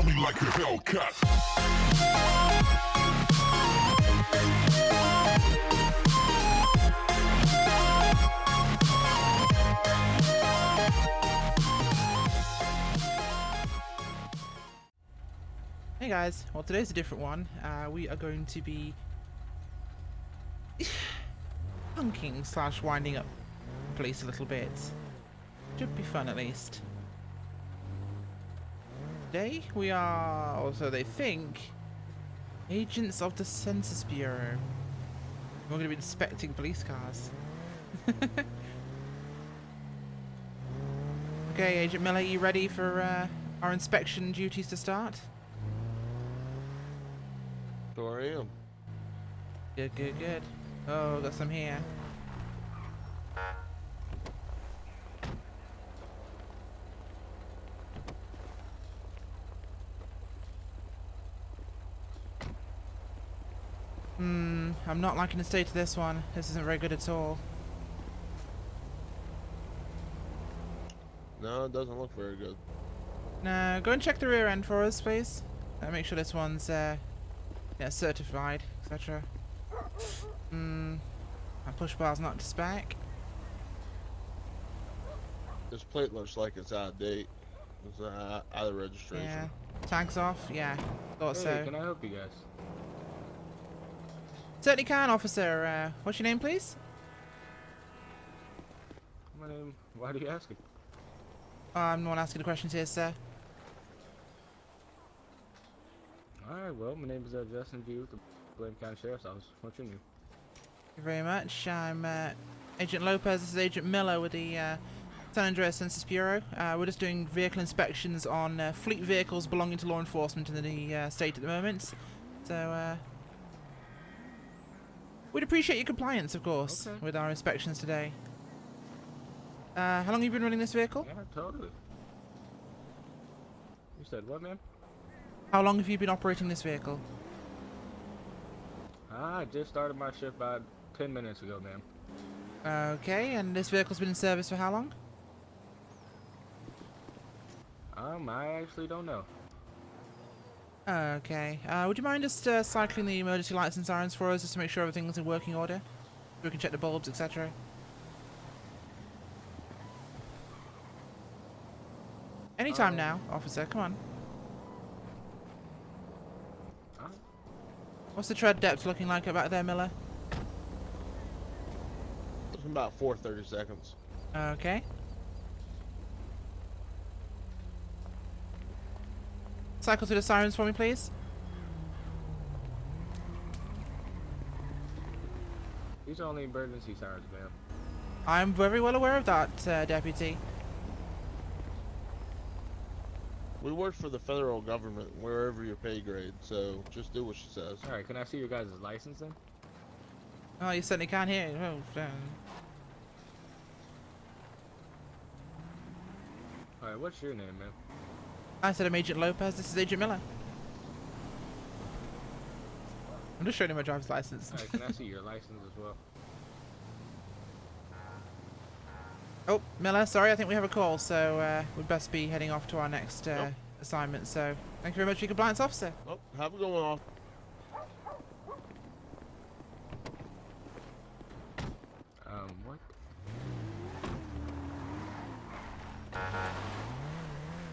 me like a Hellcat. Hey guys, well today's a different one. We are going to be punking slash winding up police a little bit. Should be fun at least. Today we are, or so they think, agents of the Census Bureau. We're going to be inspecting police cars. Okay, Agent Miller, you ready for our inspection duties to start? Sure am. Good, good, good. Oh, got some here. I'm not liking the state of this one. This isn't very good at all. No, it doesn't look very good. No, go and check the rear end for us, please. Make sure this one's yeah, certified, etc. My push bar's not to spec. This plate looks like it's out of date. It's out of registration. Yeah. Tags off? Yeah. Thought Hey, so. can I help you guys? Certainly can, officer. What's your name, please? My name. Why do you ask it? I'm the one asking the questions here, sir. Alright, well, my name is Justin V with the Blaine County Sheriff's Office. What's your name? Thank you very much. I'm Agent Lopez. This is Agent Miller with the San Andreas Census Bureau. We're just doing vehicle inspections on fleet vehicles belonging to law enforcement in the state at the moment. So, we'd appreciate your compliance, of course, Okay. with our inspections today. How long have you been running this vehicle? Yeah, totally. You said what, man? How long have you been operating this vehicle? I just started my shift about 10 minutes ago, man. Okay, and this vehicle's been in service for how long? I actually don't know. Okay. Would you mind just cycling the emergency lights and sirens for us, just to make sure everything's in working order? So we can check the bulbs, etc. Anytime now, officer. Come on. Alright. What's the tread depth looking like back there, Miller? It's about 4:30 seconds. Okay. Cycle through the sirens for me, please. These are only emergency sirens, man. I'm very well aware of that, Deputy. We work for the federal government, wherever your pay grade, so just do what she says. Alright, can I see your guys' license then? Oh, you certainly can hear. Oh, Alright, what's your name, man? I said I'm Agent Lopez. This is Agent Miller. I'm just showing him my driver's license. Alright, can I see your license as well? Oh, Miller, sorry, I think we have a call, so we'd best be heading off to our next assignment. So, thank you very much for your compliance, officer. Oh, have a good one off. What?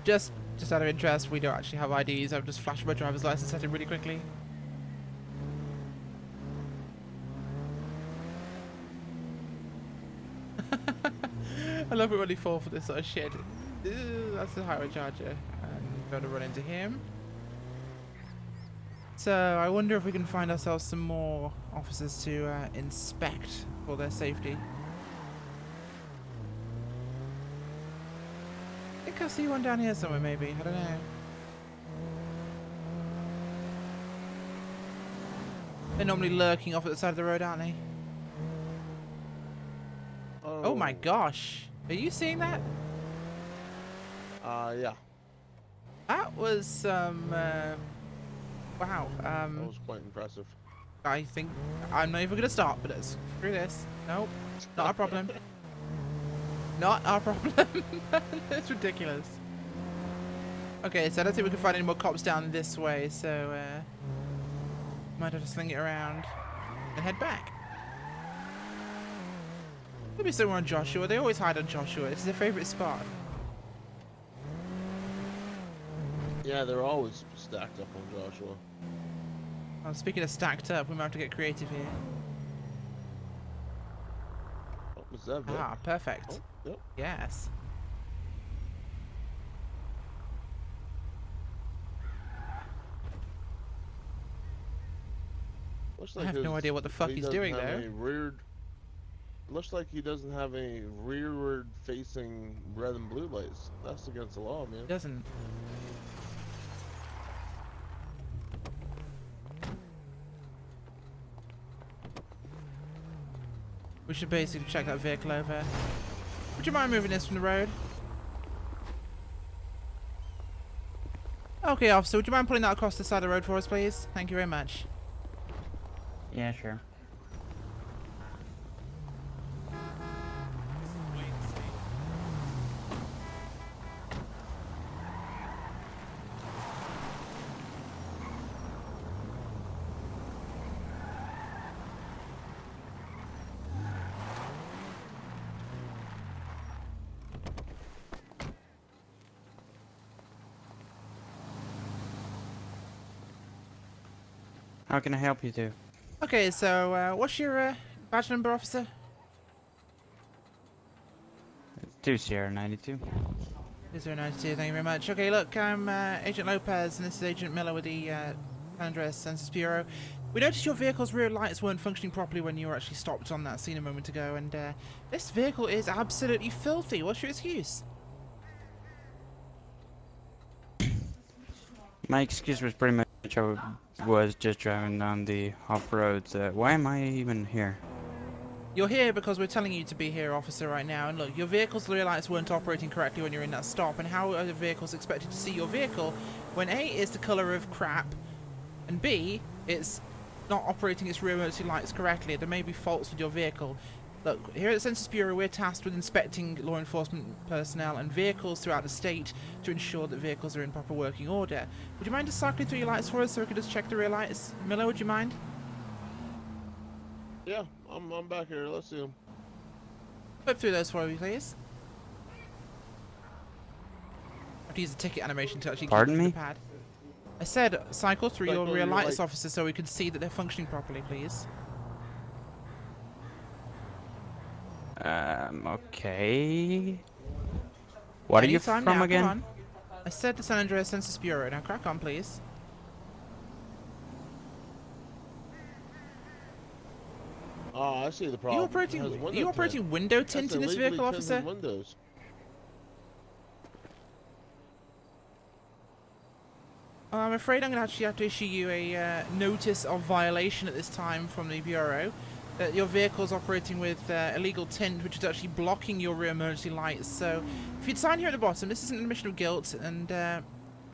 Just out of interest, we don't actually have IDs. I've just flashed my driver's license at him really quickly. I love it when they fall for this sort of shit. That's the highway charger. And I'm going to run into him. So, I wonder if we can find ourselves some more officers to inspect for their safety. I think I see one down here somewhere, maybe. I don't know. They're normally lurking off at the side of the road, aren't they? Oh my gosh. Are you seeing that? Yeah. That was, wow. That was quite impressive. I think I'm not even going to stop, but it's screw this. Nope. Not our problem. Not our problem. It's ridiculous. Okay, so I don't think we can find any more cops down this way, so might have to sling it around and head back. Maybe somewhere on Joshua. They always hide on Joshua. It's their favourite spot. Yeah, they're always stacked up on Joshua. Oh, speaking of stacked up, we might have to get creative here. Oh, is that Vic? Ah, perfect. Oh, yep. Yes. Looks I have no idea what the fuck he's doing there. Looks like he doesn't have any rearward facing red and blue lights. That's against the law, man. He doesn't. We should basically check that vehicle over. Would you mind moving this from the road? Okay, officer, would you mind pulling that across the side of the road for us, please? Thank you very much. Yeah, sure. How can I help you two? Okay, so what's your badge number, officer? 2 Sierra 92. 092, thank you very much. Okay, look, I'm Agent Lopez, and this is Agent Miller with the San Andreas Census Bureau. We noticed your vehicle's rear lights weren't functioning properly when you were actually stopped on that scene a moment ago, and this vehicle is absolutely filthy. What's your excuse? My excuse was pretty much I was just driving down the off-roads. Why am I even here? You're here because we're telling you to be here, officer, right now. And look, your vehicle's rear lights weren't operating correctly when you're in that stop. And how are the vehicles expected to see your vehicle when A, it's the colour of crap, and B, it's not operating its rear emergency lights correctly? There may be faults with your vehicle. Look, here at the Census Bureau, we're tasked with inspecting law enforcement personnel and vehicles throughout the state to ensure that vehicles are in proper working order. Would you mind just cycling through your lights for us so we can just check the rear lights? Miller, would you mind? Yeah, I'm back here. Let's see him. Flip through those for me, please. I have to use the ticket animation to actually Pardon keep me? the pad. I said cycle through Cycle your rear your lights, light. officer, so we can see that they're functioning properly, please. Okay. What are you Anytime from now, again? Come on. I said the San Andreas Census Bureau. Now crack on, please. Oh, I see the Are problem. you It has operating, window are you operating window tint. tint That's in this illegally vehicle, tinted officer? Windows. I'm afraid I'm going to actually have to issue you a notice of violation at this time from the Bureau. That your vehicle's operating with illegal tint, which is actually blocking your rear emergency lights. So, if you'd sign here at the bottom, this isn't an admission of guilt, and we're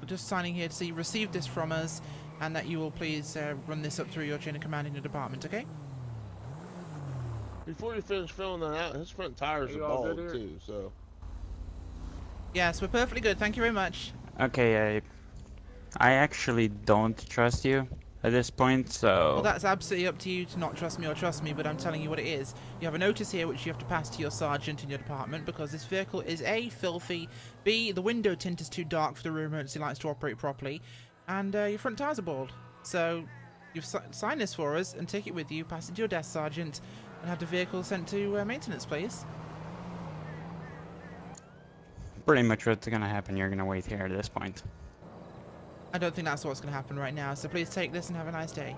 just signing here to say you received this from us, and that you will please run this up through your chain of command in your department, okay? Before you finish filling that out, his front tires Are are you all bald good here? too. So Yes, we're perfectly good. Thank you very much. Okay, I actually don't trust you at this point, so... Well, that's absolutely up to you to not trust me or trust me, but I'm telling you what it is. You have a notice here which you have to pass to your sergeant in your department because this vehicle is A, filthy, B, the window tint is too dark for the rear emergency lights to operate properly, and your front tires are bald. So, you've signed this for us and take it with you, pass it to your desk sergeant, and have the vehicle sent to maintenance, please. Pretty much what's gonna happen, you're gonna wait here at this point. I don't think that's what's going to happen right now, so please take this and have a nice day.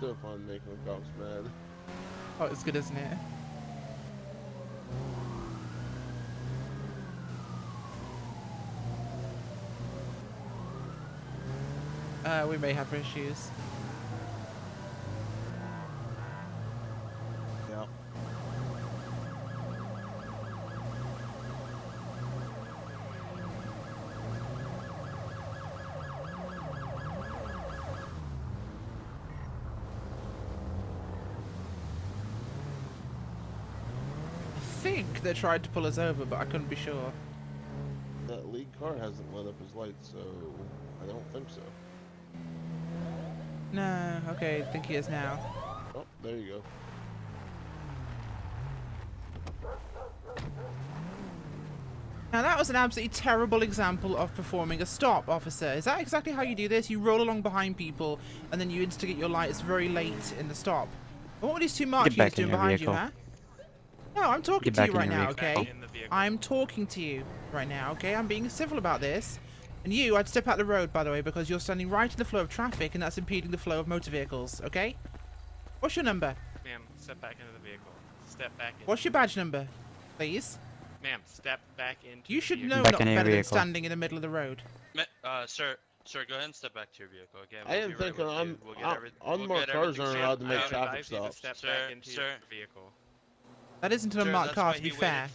still fun making the cops mad. Oh, it's good, isn't it? We may have issues. Yep. think they tried to pull us over, but I couldn't be sure. That lead car hasn't lit up his lights, so I don't think so. No, okay, I think he is now. Oh, there you go. Now that was an absolutely terrible example of performing a stop, officer. Is that exactly how you do this? You roll along behind people, and then you instigate your lights very late in the stop. And what were these two march units doing behind you, huh? No, I'm talking to you right now, okay? I'm talking to you right now, okay? I'm being civil about this. And you, I'd step out the road, by the way, because you're standing right in the flow of traffic, and that's impeding the flow of motor vehicles, okay? What's your number? Ma'am, step back into the vehicle. Step back into What's your badge number, please? Ma'am, step back into You should the know vehicle. not better than standing in the middle of the road. Sir, go ahead and step back to your vehicle. Okay, I am thinking unmarked cars aren't allowed to make traffic stops. Step back into your vehicle. That isn't an unmarked car, to be fair.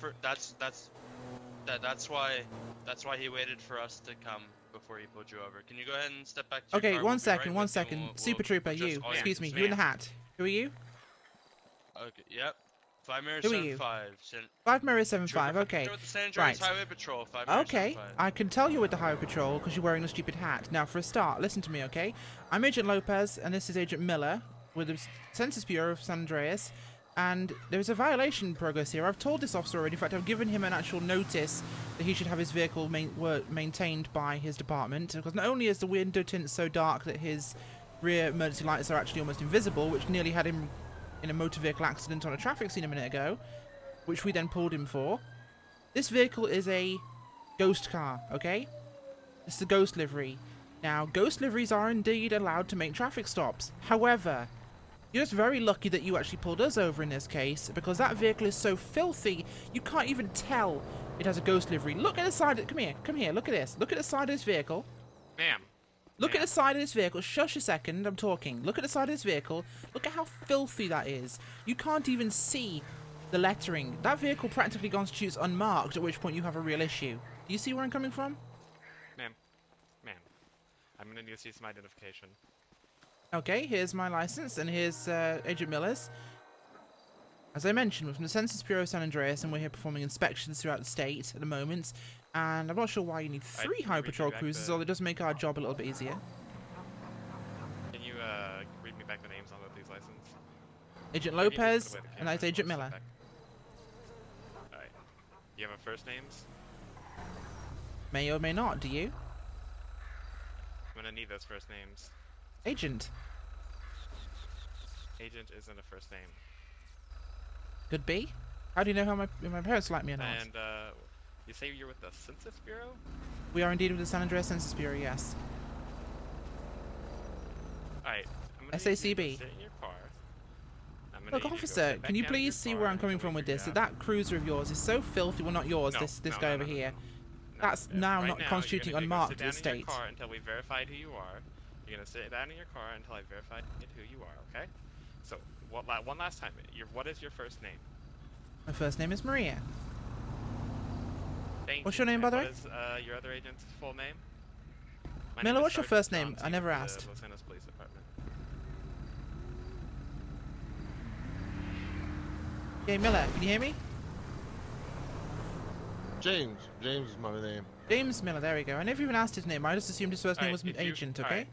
That's why he waited for us to come before he pulled you over. Can you go ahead and step back to your Okay, car? one second. Super Trooper, you. Excuse me, you in the hat. Who are you? Okay, yep. 5 Mirror Who are you? 75. 5 Mirror 75, okay. With the San Andreas Right. Highway Patrol, 5 Mirror Okay, 75. I can tell you're with the Highway Patrol because you're wearing a stupid hat. Now, for a start, listen to me, okay? I'm Agent Lopez, and this is Agent Miller with the Census Bureau of San Andreas. And there's a violation in progress here. I've told this officer already. In fact, I've given him an actual notice that he should have his vehicle maintained by his department. Because not only is the window tint so dark that his rear emergency lights are actually almost invisible, which nearly had him in a motor vehicle accident on a traffic scene a minute ago, which we then pulled him for. This vehicle is a ghost car, okay? It's the ghost livery. Now, ghost liveries are indeed allowed to make traffic stops. However, you're just very lucky that you actually pulled us over in this case, because that vehicle is so filthy, you can't even tell it has a ghost livery. Look at the side of... Come here, look at this. Look at the side of this vehicle. Ma'am. Look at the side of this vehicle. Shush a second, I'm talking. Look at the side of this vehicle. Look at how filthy that is. You can't even see the lettering. That vehicle practically constitutes unmarked, at which point you have a real issue. Do you see where I'm coming from? Ma'am. I'm gonna need to see some identification. Okay, here's my license, and here's Agent Miller's. As I mentioned, we're from the Census Bureau of San Andreas, and we're here performing inspections throughout the state at the moment. And I'm not sure why you need 3 Highway Patrol cruisers, although it does make our job a little bit easier. Can you read me back the names on these license? Agent Lopez, and that's Agent Miller. Alright. You have a first names? May or may not, do you? I'm gonna need those first names. Agent. Agent isn't a first name. Could be. How do you know how my parents like me or not? And you say you're with the Census Bureau? We are indeed with the San Andreas Census Bureau, yes. Alright. SACB. Sit in your car. Look, officer, can you please see where I'm coming from with this? That cruiser of yours is so filthy. Well, not yours, this guy over here. That's now not constituting unmarked to the state. You're gonna sit down in your car until we verified who you are. You're gonna sit down in your car until I verified who you are, okay? So, one last time. What is your first name? My first name is Maria. Thank What's you. your name, by the way? What is your other agent's full name? My Miller, name is what's your Sergeant first name? Johnson I never with the asked. Los Angeles Police Department. Okay, Miller, can you hear me? James is my name. James Miller, there we go. I never even asked his name. I just assumed his first name was Agent, okay?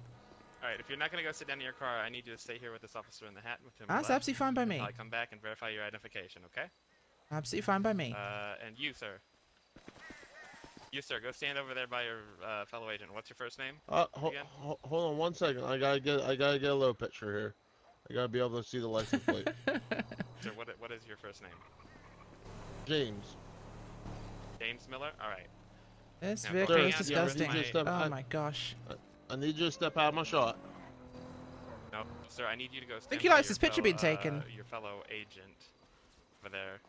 Alright, if you're not gonna go sit down in your car, I need you to stay here with this officer in the hat with him. That's absolutely fine by me. I'll come back and verify your identification, okay? Absolutely fine by me. And you, sir. You, sir, go stand over there by your fellow agent. What's your first name? Hold on 1 second. I gotta get a low picture here. I gotta be able to see the license plate. Sir, what is your first name? James. James Miller? Alright. This Now, vehicle sir, is disgusting. Oh my gosh. I need you to step out of my shot. No, sir, I need you to go stand think he by likes your his picture being fellow, taken. Your fellow agent over there.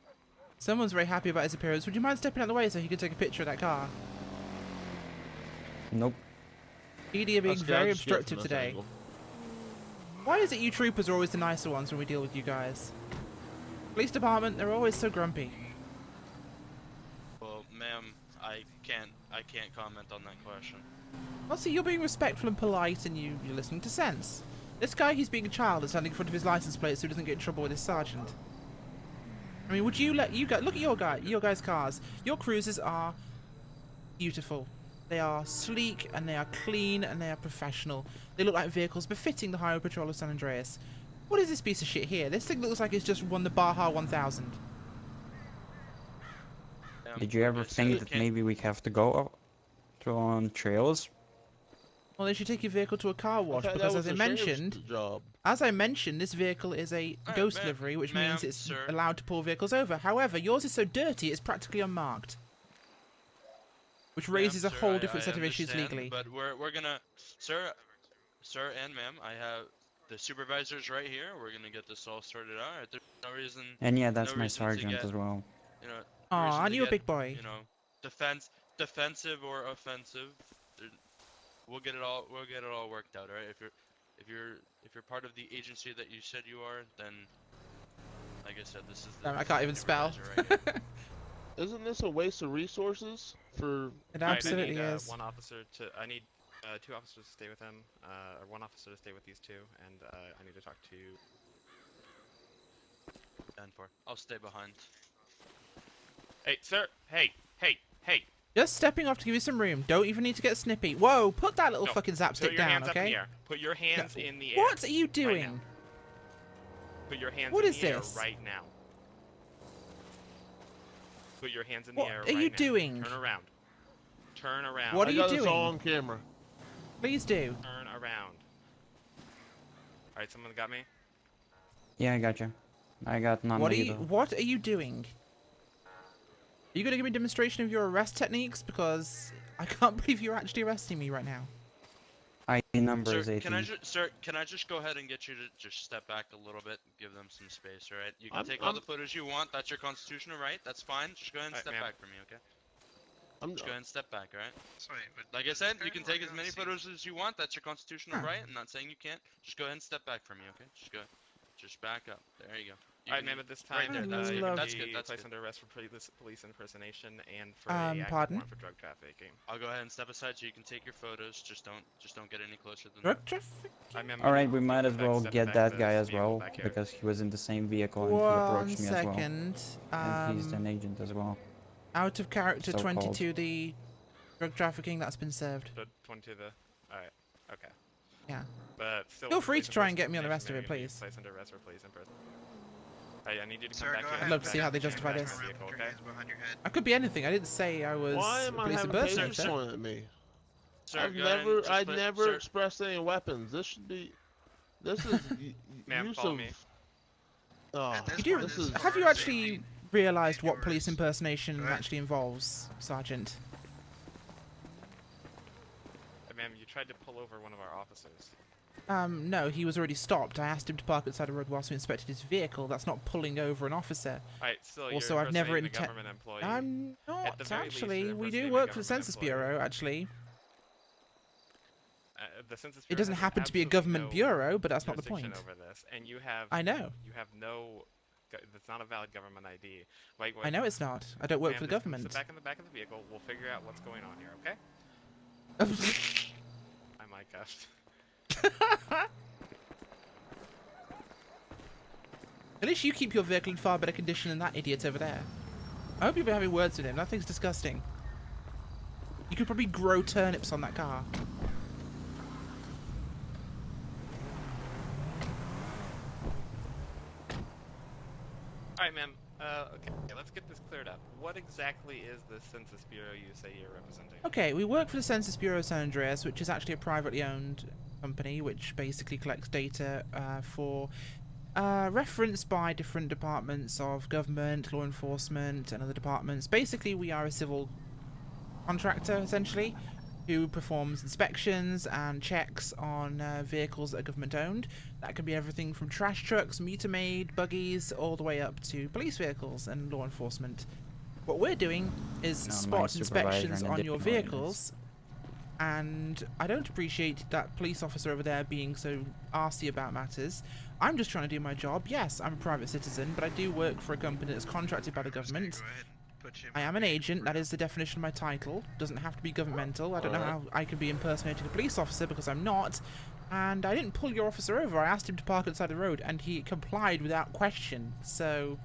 Someone's very happy about his appearance. Would you mind stepping out of the way so he could take a picture of that car? Nope. PD are being That's good, very I'll just get obstructive from this today. angle. Why is it you troopers are always the nicer ones when we deal with you guys? Police department, they're always so grumpy. Well, ma'am, I can't comment on that question. Well, see, you're being respectful and polite, and you're listening to sense. This guy, he's being a child and standing in front of his license plate so he doesn't get in trouble with his sergeant. I mean, would you let you guys look at your guys' cars? Your cruisers are beautiful. They are sleek and they are clean and they are professional. They look like vehicles befitting the Highway Patrol of San Andreas. What is this piece of shit here? This thing looks like it's just won the Baja 1000. Did you ever think that maybe we have to go on trails? Well, they should take your vehicle to a car wash because, as I mentioned, this vehicle is a ghost livery, which means it's allowed to pull vehicles over. However, yours is so dirty it's practically unmarked, which raises a whole different set of issues legally. But we're gonna, sir and ma'am, I have the supervisors right here. We're gonna get this all sorted out. There's no reason. And yeah, that's no my reason sergeant get, as well. You know. Aw, aren't you a big boy? You know, defensive or offensive. We'll get it all worked out, alright? If you're part of the agency that you said you are, then like I said, this is the I can't even spell. Right. Isn't this a waste of resources for? It absolutely I need, is. one officer to. I need 2 officers to stay with him, or 1 officer to stay with these 2, and I need to talk to. 10-4. I'll stay behind. Hey, sir. Hey. Just stepping off to give you some room. Don't even need to get snippy. Whoa, put that little fucking zapstick down, okay? Put your hands in the air. What are you doing? Right, put your hands What in is the this? air right now. Put your hands in the air right now. What are you doing? Turn around. Turn around. What are you I got this doing? all on camera. Please do. Turn around. Alright, someone got me? Yeah, I got you. I got none What are either. What are you doing? Are you going to give me a demonstration of your arrest techniques? Because I can't believe you're actually arresting me right now. ID number Sir, is 18. can I just go ahead and get you to just step back a little bit, give them some space, alright? You can take all the footage you want. That's your constitutional right. That's fine. Just go ahead and step back for me, okay? Just go ahead and step back, alright? Sorry, but Like I said, you can take as many photos as you want. That's your constitutional right. I'm not saying you can't. Just go ahead and step back for me, okay? Just back up. There you go. Alright, ma'am, at this time, Right there, you that's can good, be that's placed good. under arrest for police impersonation and for a active pardon? warrant for drug trafficking. I'll go ahead and step aside so you can take your photos. Just don't get any closer than Drug that. traffic? Alright, we might as well Step get back that to guy this as vehicle well, back here. because he was in the same vehicle and he One approached me as well. second. And he's an agent as well. Out of character So-called. 22, the drug trafficking that's been served. The 20 to the. Alright, okay. Yeah. But still, Feel free police to try and get me on the impersonation, rest of it, maybe please. Placed under arrest for police impersonation. I need you to come Sir, back go here. ahead. I'd love to see how they Back justify around this. and Vehicle, put your okay? hands behind your head. I could be anything. I didn't say I was Why a am I police having tasers impersonator. pointed at me? Sir, I've go ahead and just I'd put- never sir, expressed any weapons. This should be. This is Ma'am, use follow of. me. Oh, At this You do. point, this is Have you for actually safety. realised what Yours. police impersonation Go ahead. actually involves, Sergeant? Ma'am, you tried to pull over one of our officers. No, he was already stopped. I asked him to park outside the road whilst we inspected his vehicle. That's not pulling over an officer. Alright, still, Also, you're I've never impersonating a inte- government employee. I'm At the not, very least, actually. you're We do impersonating a work for the government Census employee. Bureau, actually. The Census It Bureau doesn't has happen to be a absolutely government no bureau, but that's not the jurisdiction point. Over this, and you have. I know. You have no. That's not a valid government ID. Like, I know it's not. I don't work ma'am, for the just come government. Sit back in the back of the vehicle. We'll figure out what's going on here. Okay? I might cuffed. At least you keep your vehicle in far better condition than that idiot over there. I hope you've been having words with him. That thing's disgusting. You could probably grow turnips on that car. Alright, ma'am. Okay, let's get this cleared up. What exactly is the Census Bureau you say you're representing? Okay, we work for the Census Bureau of San Andreas, which is actually a privately owned company which basically collects data for reference by different departments of government, law enforcement, and other departments. Basically, we are a civil contractor, essentially, who performs inspections and checks on vehicles that are government-owned. That can be everything from trash trucks, meter-maid, buggies, all the way up to police vehicles and law enforcement. What we're doing is No, my spot supervisor inspections and on the your deputy vehicles, and I don't appreciate that police officer over there being so arsey about matters. I'm just trying to do my job. Yes, I'm a private citizen, but I do work for a company that's contracted by the government. Go ahead and put your I am an agent, that is the definition of my title. Doesn't have to be governmental. I don't know how I could be impersonating a police officer because I'm not. And I didn't pull your officer over. I asked him to park outside the road and he complied without question. So,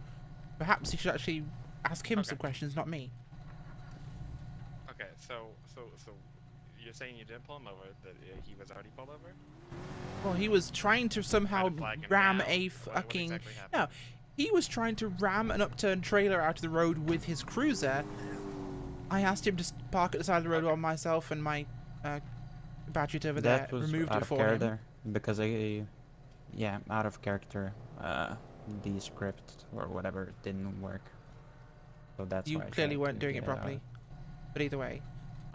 Perhaps you should actually ask him some Okay. questions, not me. Okay, so you're saying you didn't pull him over, that he was already pulled over? Well, he was trying to somehow to flag him ram down? a What fucking... exactly No, happened? he was trying to ram an upturned trailer out of the road with his cruiser. I asked him to park at the side of the road while myself and my badger over there That was removed out it of for him. character because yeah, out of character. The script or whatever didn't work. So that's You why I clearly tried weren't to doing it get out. properly. But either way.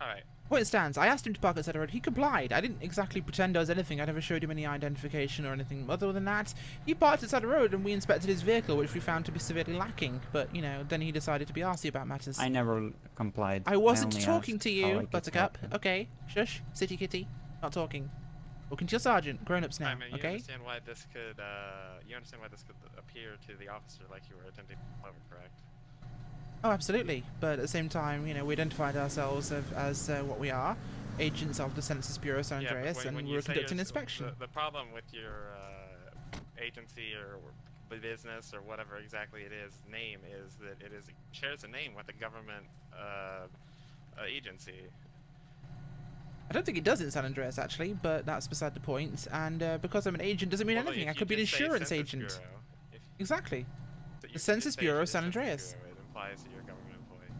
Alright. Point stands, I asked him to park at the side of the road. He complied. I didn't exactly pretend I was anything. I never showed him any identification or anything. Other than that, he parked at the side of the road and we inspected his vehicle, which we found to be severely lacking. But, you know, then he decided to be arsy about matters. I never complied. I wasn't only talking asked to how I you, could Buttercup. help him. Okay, shush, city kitty. Not talking. Talking to your sergeant. Grown-ups now, I mean, you okay? understand why this could, appear to the officer like you were attempting to pull over, correct? Oh, absolutely. But at the same time, you know, we identified ourselves as what we are. Agents of the Census Bureau, San Yeah, but Andreas, when and you we were say conducting an yours- inspection. The problem with your agency or business or whatever exactly it is name is that it shares a name with a government agency. I don't think it does in San Andreas, actually, but that's beside the point. And because I'm an agent doesn't mean Although anything. I if could you be an just say insurance Census agent. Bureau, if Exactly. so you The could Census just say Bureau, you're San Census Andreas. Bureau, it implies that you're a government employee.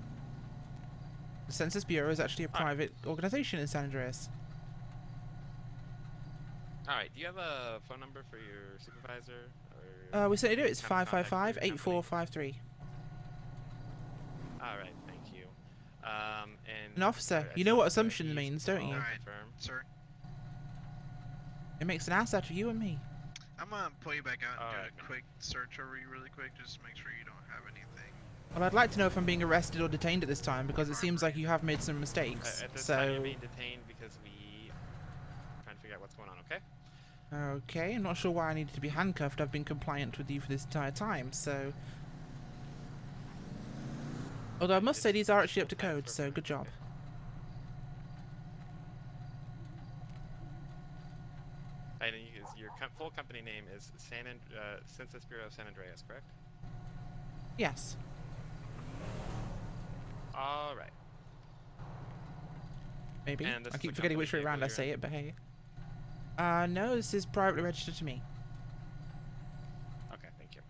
The Census Bureau is actually a Alright. private organization in San Andreas. Alright, do you have a phone number for your supervisor? Or We certainly do. It's kind of contact for your company? 555-8453. Alright, thank you. And An officer, sorry, I you know what said that assumption you means, can don't you? all Alright. confirm. Sir, It makes an ass out of you and me. I'm gonna pull you back out and Alright, do man. a quick search over you really quick, just to make sure you don't have anything. Well, I'd like to know if I'm being arrested or detained at this time, because it seems like you have made some mistakes. At this time, you're So, being detained because we trying to figure out what's going on, okay? okay, I'm not sure why I needed to be handcuffed. I've been compliant with you for this entire time, so... Although I must say these are actually up to code, so good job. And your full company name is Census Bureau San Andreas, correct? Yes. All right. Maybe. And this I is keep the forgetting which way company around I vehicle say you're it, but hey. No, this is privately registered to me. Okay, thank you.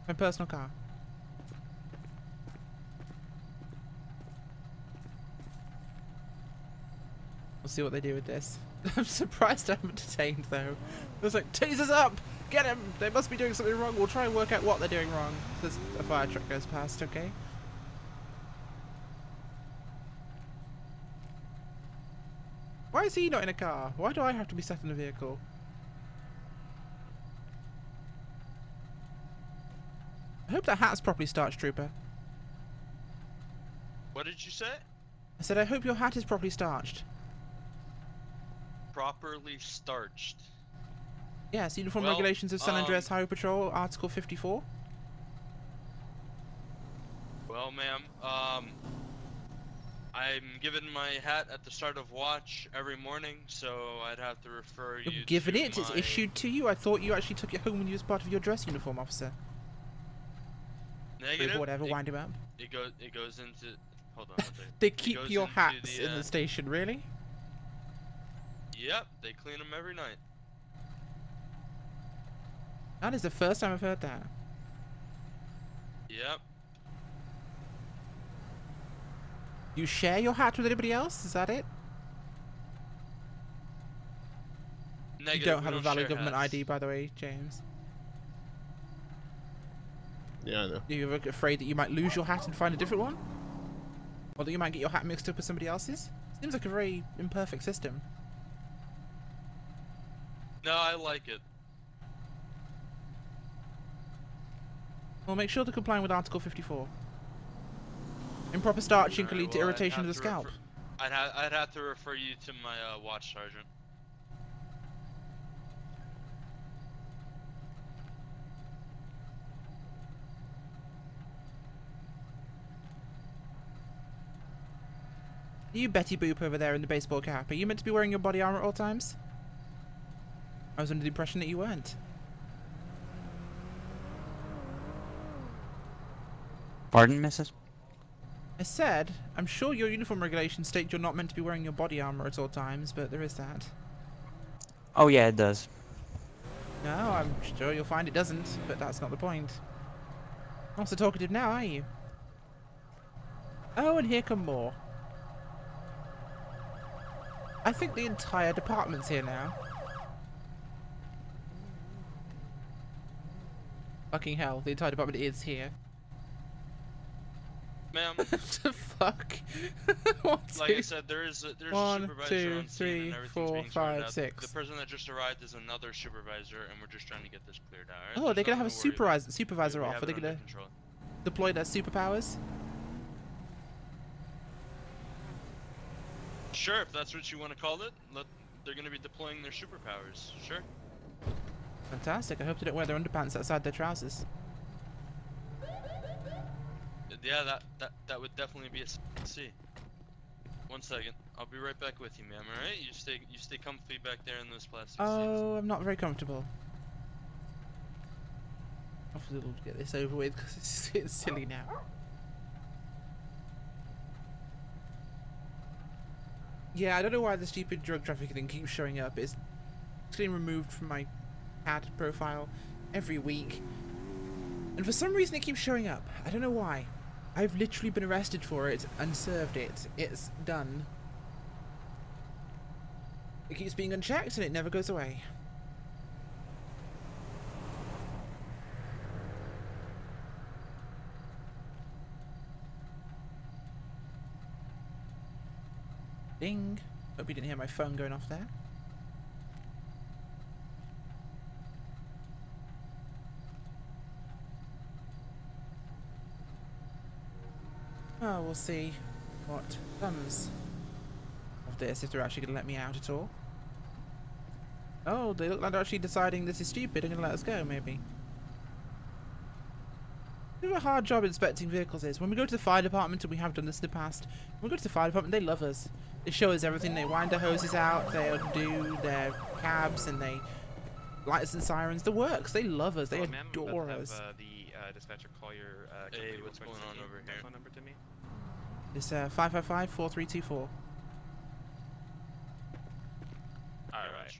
My personal car. We'll see what they do with this. I'm surprised I haven't detained, though. It was like, tasers up! Get him! They must be doing something wrong. We'll try and work out what they're doing wrong. There's a fire truck goes past, okay? Why is he not in a car? Why do I have to be sat in a vehicle? I hope that hat's properly starched, Trooper. What did you say? I said, I hope your hat is properly starched. Properly starched. Yes, Uniform Well, Regulations of San Andreas Highway Patrol, Article 54. Well, ma'am, I'm given my hat at the start of watch every morning, so I'd have to refer you You're given to it? It's my- issued to you? I thought you actually took it home when you was part of your dress uniform, officer. Negative. Whatever, wind him up. It goes into. Hold on. One second. They It keep goes your into hats the, in the station, really? Yep, they clean them every night. That is the first time I've heard that. Yep. You share your hat with anybody else? Is that it? Negative. You don't we have a valid share government hats. ID, by the way, James. Yeah, I know. Are you ever afraid that you might lose your hat and find a different one? Or that you might get your hat mixed up with somebody else's? Seems like a very imperfect system. No, I like it. Well, make sure to comply with Article 54. Improper starching can Alright, lead to well, I'd irritation of have the to scalp. I'd have to refer you to my watch sergeant. You Betty Boop over there in the baseball cap. Are you meant to be wearing your body armor at all times? I was under the impression that you weren't. Pardon, Mrs.? I said, I'm sure your uniform regulations state you're not meant to be wearing your body armor at all times, but there is that. Oh yeah, it does. No, I'm sure you'll find it doesn't, but that's not the point. Not so talkative now, are you? Oh, and here come more. I think the entire department's here now. Fucking hell, the entire department is here. Ma'am, What the fuck? One, like I two, said, there's a one, supervisor two, on scene three, and everything's four, being sorted five, out. six. The person that just arrived is another supervisor, and we're just trying to get this cleared out. Right? Oh, they're There's gonna have a nothing to worry about. supervisor We off. have Are they it under gonna control. deploy their superpowers? Sure, if that's what you want to call it. They're going to be deploying their superpowers. Sure. Fantastic. I hope they don't wear their underpants outside their trousers. Yeah, that would definitely be a C. 1 second. I'll be right back with you, ma'am. All right? You stay comfy back there in those plastic seats. Oh, I'm not very comfortable. Hopefully we'll get this over with because it's silly now. Yeah, I don't know why the stupid drug trafficking thing keeps showing up. It's getting removed from my CAD profile every week. And for some reason it keeps showing up. I don't know why. I've literally been arrested for it and served it. It's done. It keeps being unchecked and it never goes away. Ding. Hope you didn't hear my phone going off there. Oh, we'll see what comes of this, if they're actually going to let me out at all. Oh, they look like they're actually deciding this is stupid and going to let us go, maybe. You know what a hard job inspecting vehicles is? When we go to the fire department, and we have done this in the past, when we go to the fire department, they love us. They show us everything. They wind their hoses out, they undo their cabs, and they lights and sirens. The works. They love us. They adore us. The dispatcher call your Hey, company what's real quick. going on Can you over give that here? phone number to me? It's 555-4324. Alright.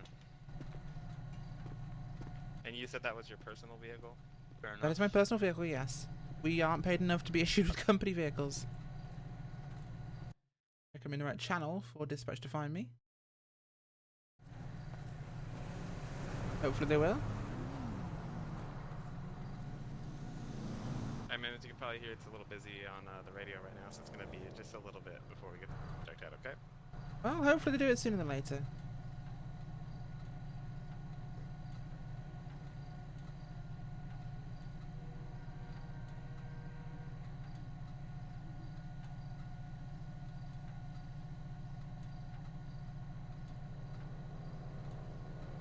And you said that was your personal vehicle? Fair enough. That is my personal vehicle, yes. We aren't paid enough to be issued with company vehicles. Check I'm in the right channel for dispatch to find me. Hopefully they will. I mean, as you can probably hear, it's a little busy on the radio right now, so it's going to be just a little bit before we get checked out, okay? Well, hopefully they do it sooner than later.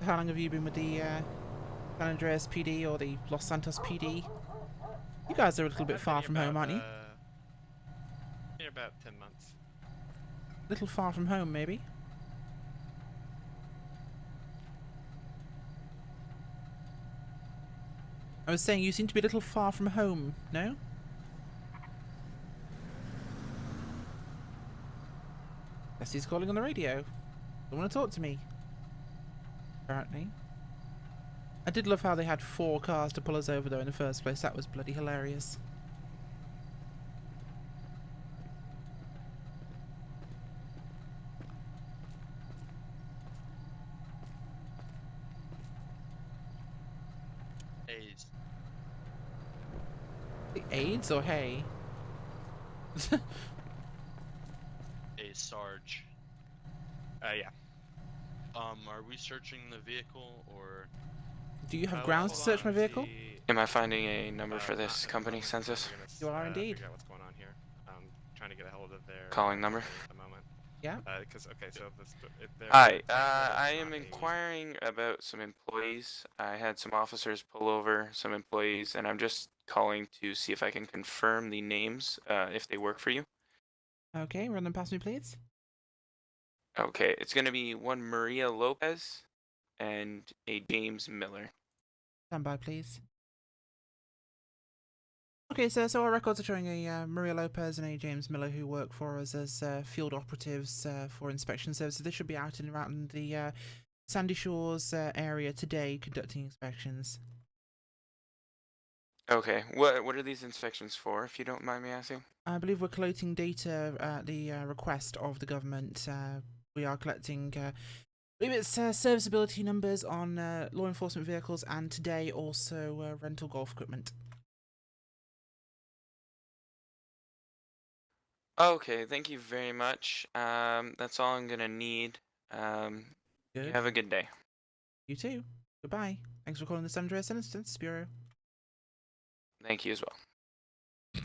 How long have you been with the San Andreas PD or the Los Santos PD? You guys are a little bit far from home, aren't you? You're about 10 months. Little far from home, maybe? I was saying you seem to be a little far from home, no? Guess he's calling on the radio. Don't want to talk to me. Apparently. I did love how they had 4 cars to pull us over though in the first place. That was bloody hilarious. AIDS. AIDS or hay? A Sarge. Yeah. Are we searching the vehicle or? Do you have Well, grounds to hold search on, my vehicle? see- Am I finding a number for not this at the company, moment, Census? we're gonna You are indeed. Figure out what's going on here. Trying to get a hold of their Calling number? at the moment. Yeah. Because okay, so Hi, I am inquiring about some employees. I had some officers pull over some employees, and I'm just calling to see if I can confirm the names, if they work for you. Okay, run them past me, please. Okay, it's gonna be one Maria Lopez and a James Miller. Stand by, please. Okay, so our records are showing a Maria Lopez and a James Miller who work for us as field operatives for inspection services. They should be out and around the Sandy Shores area today conducting inspections. Okay. What are these inspections for, if you don't mind me asking? I believe we're collating data at the request of the government. We are collecting, I believe it's serviceability numbers on law enforcement vehicles, and today also rental golf equipment. Okay, thank you very much. That's all I'm gonna need. You Good. have a good day. You too. Goodbye. Thanks for calling the San Andreas Census Bureau. Thank you as well.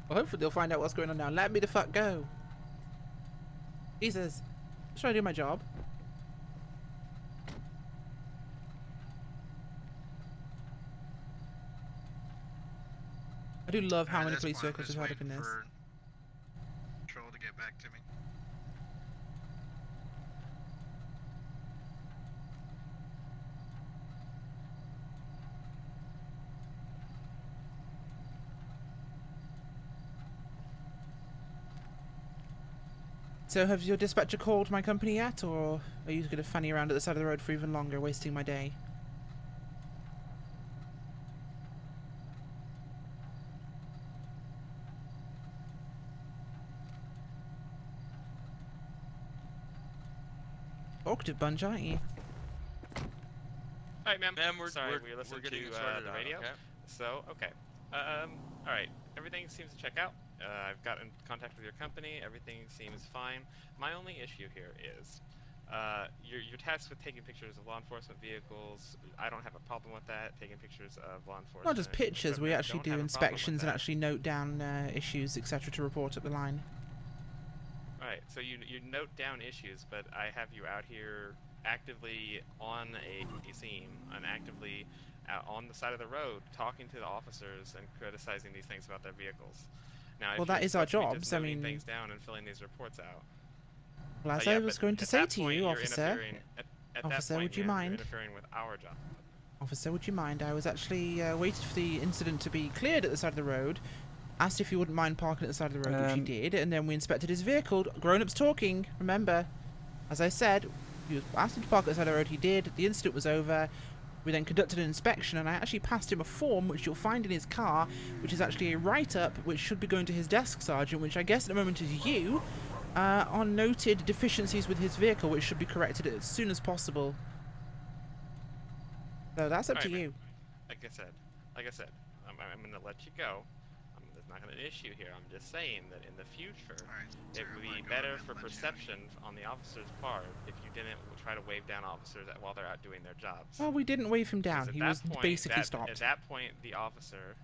Well, hopefully they'll find out what's going on now. Let me the fuck go. Jesus. Just trying to do my job. I do love how many That's police fine, I'm vehicles just we've had up in waiting this. for Patrol to get back to me. So have your dispatcher called my company yet, or are you going to fanny around at the side of the road for even longer, wasting my day? Talkative bunch, aren't you? Alright, ma'am. Ma'am, we're listened getting to it sorted the out, radio. okay? So, okay. Alright. Everything seems to check out. I've got in contact with your company. Everything seems fine. My only issue here is, you're tasked with taking pictures of law enforcement vehicles. I don't have a problem with that, taking pictures of law enforcement. Not just pictures, we equipment. actually Don't do have a problem with inspections and that. actually note down issues, etc. to report up the line. Alright, so you note down issues, but I have you out here actively on a scene and actively on the side of the road talking to the officers and criticizing these things about their vehicles. Now, if Well, you're that is our supposed to be just jobs, I noting mean- things down and filling these reports out. Well, as Yeah, I was but going to at say that to point, you, you're officer, interfering- at Officer, that point, would you ma'am, mind? You're interfering with our job. Officer, would you mind? I was actually waiting for the incident to be cleared at the side of the road, asked if he wouldn't mind parking at the side of the road, which he did, and then we inspected his vehicle. Grown-ups talking, remember. As I said, we asked him to park at the side of the road, he did, the incident was over. We then conducted an inspection, and I actually passed him a form, which you'll find in his car, which is actually a write-up, which should be going to his desk sergeant, which I guess at the moment is you, on noted deficiencies with his vehicle, which should be corrected as soon as possible. So that's up to Alright, you. Like I said, I'm going to let you go. There's not going to issue here. I'm just saying that in the future, Alright, it sir, would I'm be gonna go better ahead and for let you perception on the officer's part if you didn't try to wave down officers while they're out doing their jobs. Well, we didn't wave him Because down. at He that was point- basically At stopped. that point, the officer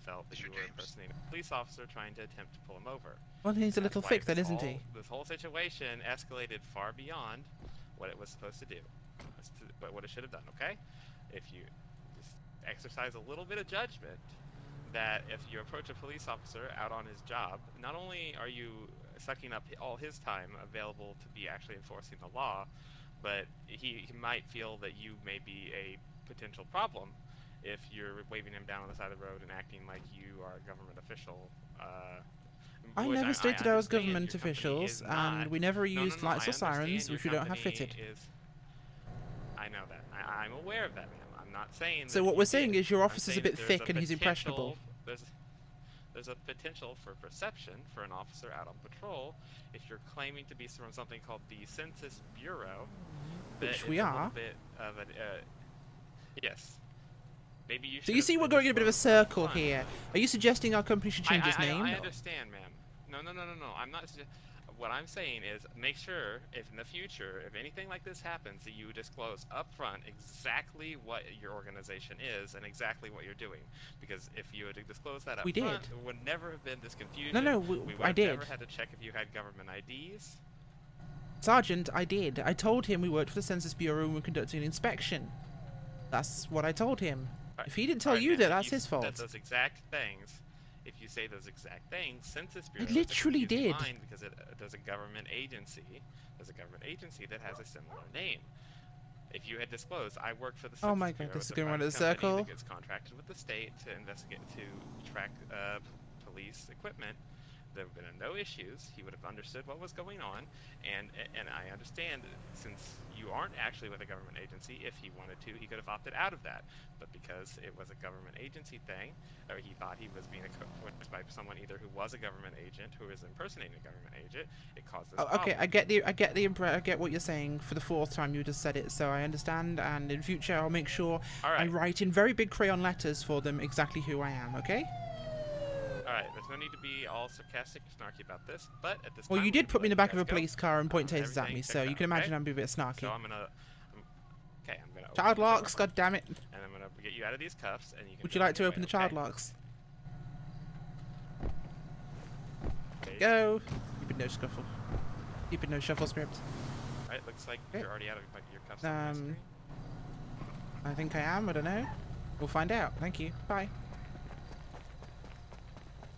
felt that Mr. you were James. impersonating a police officer trying to attempt to pull him over. Well, he's a And little that's why thick then, isn't he? This whole situation escalated far beyond what it was supposed to do, but what it should have done. Okay, if you just exercise a little bit of judgment, that if you approach a police officer out on his job, not only are you sucking up all his time available to be actually enforcing the law, but he might feel that you may be a potential problem if you're waving him down on the side of the road and acting like you are a government official. I which never stated I was understand government your company officials, is and not. we never No, used no, lights I or sirens, understand which your we don't have company fitted. I know that. I'm aware of that, ma'am. I'm not saying. So that what you we're saying did. is your I'm officer's a saying bit that thick and he's impressionable. There's a potential for perception for an officer out on patrol if you're claiming to be from something called the Census Bureau. that Which it's we a are. little bit of an, yes. Maybe you. So you see we're going in a bit of a circle here. Are you suggesting our company should change its name? I understand, ma'am. No. I'm not. What I'm saying is, make sure if in the future, if anything like this happens, that you disclose up front exactly what your organization is and exactly what you're doing. Because if you had disclosed that up We front, did. there would never have been this confusion. No, we would I have did. never had to check if you had government IDs. Sergeant, I did. I told him we worked for the Census Bureau and we're conducting an inspection. That's what I told him. If he didn't tell Alright, you ma'am, that, if that's you his said fault. those exact things. If you say those exact things, Census Bureau literally is a confusing did. line because there's a government agency. There's a government agency that has a similar name. If you had disclosed, I work for the Oh Census my God, Bureau, this it's is a going around in a private company circle. that gets contracted with the state to investigate, to track police equipment. There would have been no issues. He would have understood what was going on, and I understand that since you aren't actually with a government agency, if he wanted to, he could have opted out of that. But because it was a government agency thing, or he thought he was being approached by someone either who was a government agent who was impersonating a government agent, it caused this Oh, okay, problem. I get what you're saying for the 4th time you just said it, so I understand, and in future I'll make sure All right. I write in very big crayon letters for them exactly who I am, okay? Alright, there's no need to be all sarcastic or snarky about this, but at this Well, time, you we're did gonna put me in the let back you of a guys go. police car and point tasers at Everything me, so checked you out, can imagine okay? I'm a bit snarky. So I'm gonna open Child the locks, door, god damn it. and I'm gonna get you out of these cuffs, and you can Would you go like on to your open way, the child okay? locks? Okay. Go. Stupid no scuffle. Stupid no shuffle script. Alright, looks like Okay. you're already out of your cuffs on my screen. I think I am, I don't know. We'll find out. Thank you. Bye.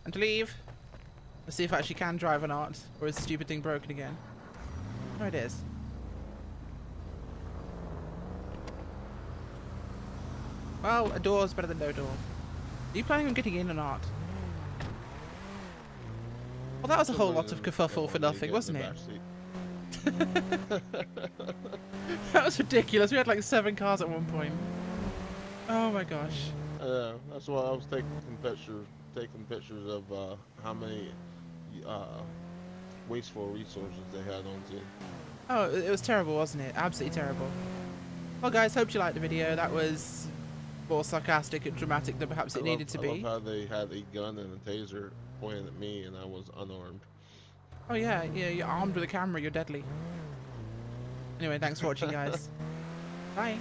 And to leave. Let's see if I actually can drive or not. Or is the stupid thing broken again? Oh, it is. Well, a door's better than no door. Are you planning on getting in or not? Well, that was a whole lot of kerfuffle for nothing, wasn't it? That was ridiculous. We had like 7 cars at one point. Oh my gosh. That's why I was taking pictures of how many wasteful resources they had on scene. Oh, it was terrible, wasn't it? Absolutely terrible. Well, guys, hope you liked the video. That was more sarcastic and dramatic than perhaps it needed to I be. love how they had a gun and a taser pointed at me and I was unarmed. Oh yeah, you're armed with a camera. You're deadly. Anyway, thanks for watching, guys. Bye.